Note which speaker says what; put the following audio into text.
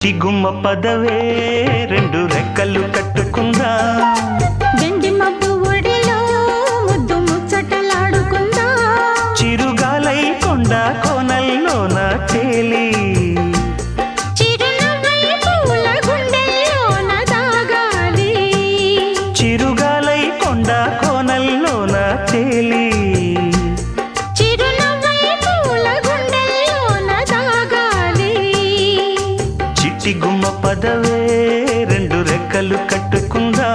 Speaker 1: చిగుమ్మ పదవే రెండు రెక్కలు కట్టుకుందా
Speaker 2: వెండి మబ్బు ఒడిలో ముద్దు ముచ్చటలాడుకుందా
Speaker 1: చిరుగాలై కొండ కోనల్లోన తేలి
Speaker 2: చిరునవ్వై పూల గుండెల్లోన దాగాలి
Speaker 1: చిరుగాలై కొండ కోనల్లోన తేలి
Speaker 2: చిరునవ్వై పూల గుండెల్లోన దాగాలి
Speaker 1: చిట్టి గుమ్మ పదవే రెండు రెక్కలు కట్టుకుందా